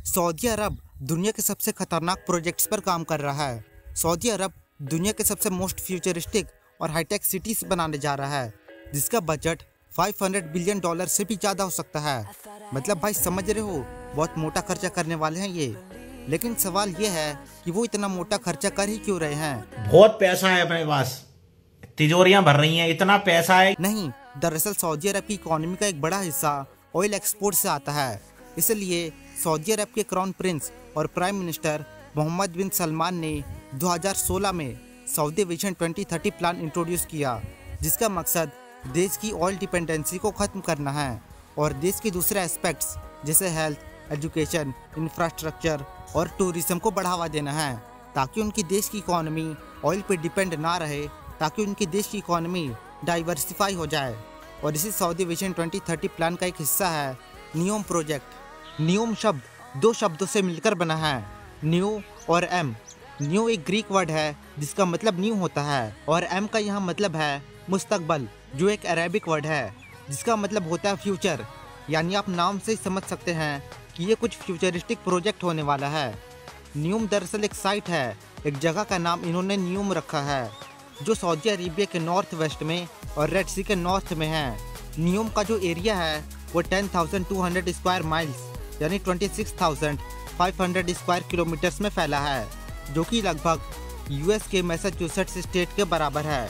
Saudi अरब दुनिया के सबसे खतरनाक प्रोजेक्ट्स पर काम कर रहा है। सऊदी अरब दुनिया के सबसे मोस्ट फ्यूचरिस्टिक और हाईटेक सिटीज बनाने जा रहा है, जिसका बजट $500 बिलियन से भी ज़्यादा हो सकता है। मतलब भाई समझ रहे हो, बहुत मोटा खर्चा करने वाले हैं ये। लेकिन सवाल ये है कि वो इतना मोटा खर्चा कर ही क्यों रहे हैं। बहुत पैसा है अपने पास, तिजोरियां भर रही हैं, इतना पैसा है। नहीं, दरअसल सऊदी अरब की इकोनॉमी का एक बड़ा हिस्सा ऑयल एक्सपोर्ट से आता है। इसलिए सऊदी अरब के क्राउन प्रिंस और प्राइम मिनिस्टर मोहम्मद बिन सलमान ने 2016 में सऊदी विजन 2030 प्लान इंट्रोड्यूस किया, जिसका मकसद देश की ऑयल डिपेंडेंसी को ख़त्म करना है और देश के दूसरे एस्पेक्ट्स जैसे हेल्थ, एजुकेशन, इंफ्रास्ट्रक्चर और टूरिज्म को बढ़ावा देना है, ताकि उनकी देश की इकोनॉमी ऑयल पर डिपेंड ना रहे, ताकि उनकी देश की इकोनॉमी डाइवर्सिफाई हो जाए। और इसी सऊदी विजन 2030 प्लान का एक हिस्सा है नियोम प्रोजेक्ट। नियोम शब्द दो शब्दों से मिलकर बना है, न्यू और एम। न्यू एक ग्रीक वर्ड है जिसका मतलब न्यू होता है, और एम का यहाँ मतलब है मुस्तकबल, जो एक अरेबिक वर्ड है जिसका मतलब होता है फ्यूचर। यानी आप नाम से ही समझ सकते हैं कि ये कुछ फ्यूचरिस्टिक प्रोजेक्ट होने वाला है। न्यूम दरअसल एक साइट है, एक जगह का नाम इन्होंने न्यूम रखा है, जो सऊदी अरेबिया के नॉर्थ वेस्ट में और रेड सी के नॉर्थ में है। न्यूम का जो एरिया है वो 10,200 स्क्वायर माइल्स यानी 26,500 स्क्वायर किलोमीटर्स में फैला है, जो कि लगभग यूएस के मैसाचुसेट्स स्टेट के बराबर है।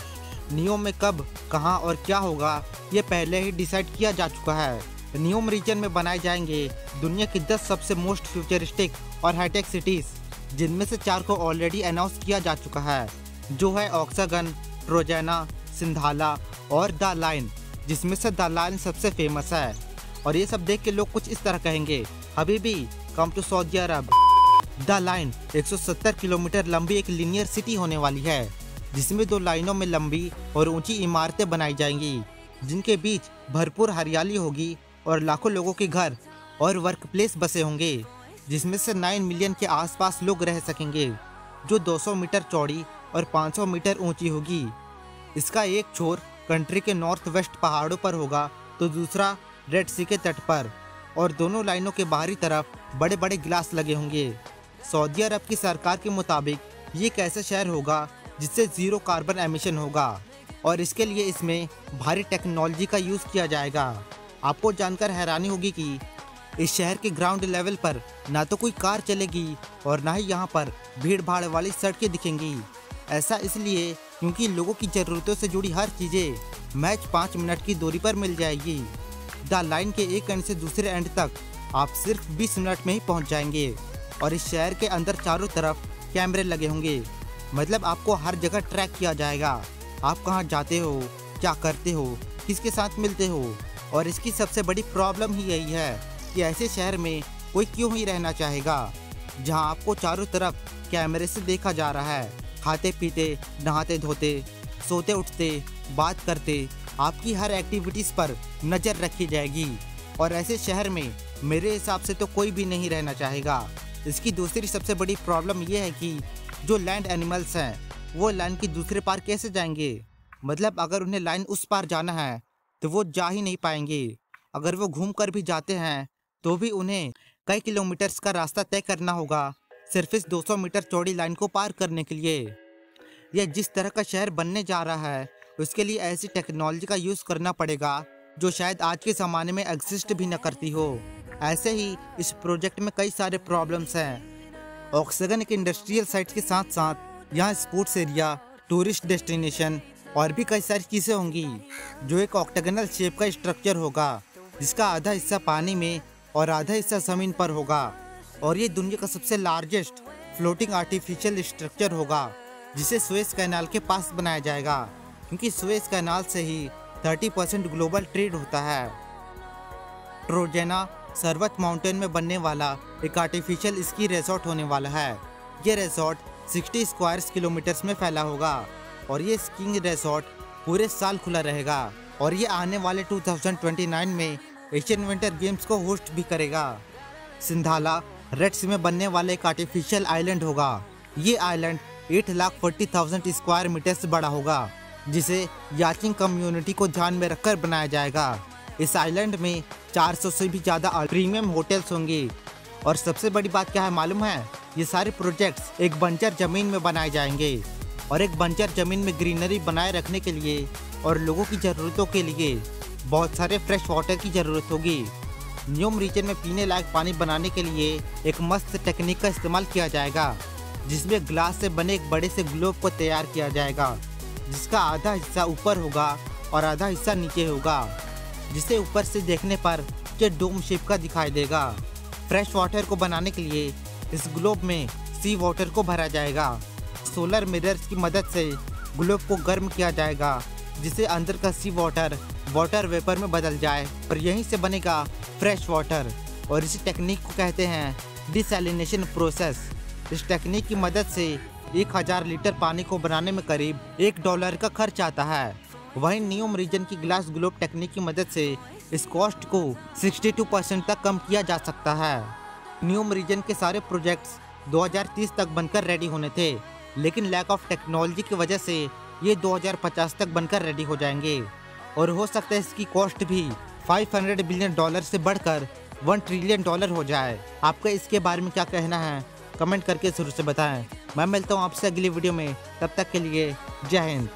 न्यूम में कब, कहां और क्या होगा ये पहले ही डिसाइड किया जा चुका है। न्यूम रीजन में बनाए जाएंगे दुनिया की 10 सबसे मोस्ट फ्यूचरिस्टिक और हाईटेक सिटीज़, जिनमें से 4 को ऑलरेडी अनाउंस किया जा चुका है, जो है ऑक्सागन, ट्रोजाना, सिंधाला और द लाइन, जिसमें से द लाइन सबसे फेमस है। और ये सब देख के लोग कुछ इस तरह कहेंगे, हबीबी come to Saudi Arab. The line 170 kilometre लंबी एक लीनियर सिटी होने वाली है, जिसमें 2 लाइनों में लंबी और ऊंची इमारतें बनाई जाएंगी, जिनके बीच भरपूर हरियाली होगी और लाखों लोगों के घर और वर्क प्लेस बसे होंगे, जिसमें से 9 मिलियन के आसपास लोग रह सकेंगे, जो 200 मीटर चौड़ी और 500 मीटर ऊंची होगी। इसका एक छोर कंट्री के नॉर्थ वेस्ट पहाड़ों पर होगा तो दूसरा रेड सी के तट पर, और दोनों लाइनों के बाहरी तरफ बड़े बड़े गिलास लगे होंगे। सऊदी अरब की सरकार के मुताबिक ये एक ऐसा शहर होगा जिससे ज़ीरो कार्बन एमिशन होगा, और इसके लिए इसमें भारी टेक्नोलॉजी का यूज़ किया जाएगा। आपको जानकर हैरानी होगी कि इस शहर के ग्राउंड लेवल पर ना तो कोई कार चलेगी और ना ही यहाँ पर भीड़ भाड़ वाली सड़कें दिखेंगी। ऐसा इसलिए क्योंकि लोगों की ज़रूरतों से जुड़ी हर चीज़ें मैच 5 मिनट की दूरी पर मिल जाएगी। द लाइन के एक एंड से दूसरे एंड तक आप सिर्फ 20 मिनट में ही पहुँच जाएंगे, और इस शहर के अंदर चारों तरफ कैमरे लगे होंगे। मतलब आपको हर जगह ट्रैक किया जाएगा, आप कहाँ जाते हो, क्या करते हो, किसके साथ मिलते हो। और इसकी सबसे बड़ी प्रॉब्लम ही यही है कि ऐसे शहर में कोई क्यों ही रहना चाहेगा, जहां आपको चारों तरफ कैमरे से देखा जा रहा है। खाते पीते, नहाते धोते, सोते उठते, बात करते, आपकी हर एक्टिविटीज़ पर नज़र रखी जाएगी, और ऐसे शहर में मेरे हिसाब से तो कोई भी नहीं रहना चाहेगा। इसकी दूसरी सबसे बड़ी प्रॉब्लम यह है कि जो लैंड एनिमल्स हैं वो लाइन की दूसरे पार कैसे जाएंगे। मतलब अगर उन्हें लाइन उस पार जाना है तो वो जा ही नहीं पाएंगे। अगर वो घूम कर भी जाते हैं तो भी उन्हें कई किलोमीटर्स का रास्ता तय करना होगा सिर्फ इस 200 मीटर चौड़ी लाइन को पार करने के लिए। यह जिस तरह का शहर बनने जा रहा है उसके लिए ऐसी टेक्नोलॉजी का यूज़ करना पड़ेगा जो शायद आज के ज़माने में एग्जिस्ट भी न करती हो। ऐसे ही इस प्रोजेक्ट में कई सारे प्रॉब्लम्स हैं। ऑक्सागन एक इंडस्ट्रियल साइट के साथ साथ यहाँ स्पोर्ट्स एरिया, टूरिस्ट डेस्टिनेशन और भी कई सारी चीज़ें होंगी, जो एक ऑक्टागनल शेप का स्ट्रक्चर होगा, जिसका आधा हिस्सा पानी में और आधा हिस्सा ज़मीन पर होगा। और ये दुनिया का सबसे लार्जेस्ट फ्लोटिंग आर्टिफिशियल स्ट्रक्चर होगा, जिसे सुएज कैनाल के पास बनाया जाएगा, क्योंकि सुएज कैनाल से ही 30% ग्लोबल ट्रेड होता है। ट्रोजाना सर्वत माउंटेन में बनने वाला एक आर्टिफिशियल स्की रिसोर्ट होने वाला है। ये रिसोर्ट 60 स्क्वायर किलोमीटर्स में फैला होगा, और ये स्कीइंग रिसोर्ट पूरे साल खुला रहेगा, और ये आने वाले 2029 में एशियन विंटर गेम्स को होस्ट भी करेगा। सिंधाला रेड सी में बनने वाला एक आर्टिफिशियल आइलैंड होगा। ये आइलैंड 8,40,000 स्क्वायर मीटर से बड़ा होगा, जिसे याचिंग कम्युनिटी को ध्यान में रखकर बनाया जाएगा। इस आइलैंड में 400 से भी ज़्यादा प्रीमियम होटल्स होंगे, और सबसे बड़ी बात क्या है मालूम है, ये सारे प्रोजेक्ट्स एक बंजर जमीन में बनाए जाएंगे और एक बंजर जमीन में ग्रीनरी बनाए रखने के लिए और लोगों की ज़रूरतों के लिए बहुत सारे फ्रेश वाटर की ज़रूरत होगी। न्यूम रीजन में पीने लायक पानी बनाने के लिए एक मस्त टेक्निक का इस्तेमाल किया जाएगा, जिसमें ग्लास से बने एक बड़े से ग्लोब को तैयार किया जाएगा, जिसका आधा हिस्सा ऊपर होगा और आधा हिस्सा नीचे होगा, जिसे ऊपर से देखने पर ये डोम शेप का दिखाई देगा। फ्रेश वाटर को बनाने के लिए इस ग्लोब में सी वाटर को भरा जाएगा। सोलर मिरर्स की मदद से ग्लोब को गर्म किया जाएगा, जिसे अंदर का सी वाटर वाटर वेपर में बदल जाए और यहीं से बनेगा फ्रेश वाटर। और इसी टेक्निक को कहते हैं डिसैलिनेशन प्रोसेस। इस टेक्निक की मदद से 1000 लीटर पानी को बनाने में करीब $1 का खर्च आता है। वहीं न्यूम रीजन की ग्लास ग्लोब टेक्निक की मदद से इस कॉस्ट को 62% तक कम किया जा सकता है। न्यूम रीजन के सारे प्रोजेक्ट्स 2030 तक बनकर रेडी होने थे, लेकिन लैक ऑफ टेक्नोलॉजी की वजह से ये 2050 तक बनकर रेडी हो जाएंगे और हो सकता है इसकी कॉस्ट भी $500 बिलियन से बढ़कर $1 ट्रिलियन हो जाए। आपका इसके बारे में क्या कहना है, कमेंट करके जरूर से बताएं। मैं मिलता हूँ आपसे अगली वीडियो में, तब तक के लिए जय हिंद।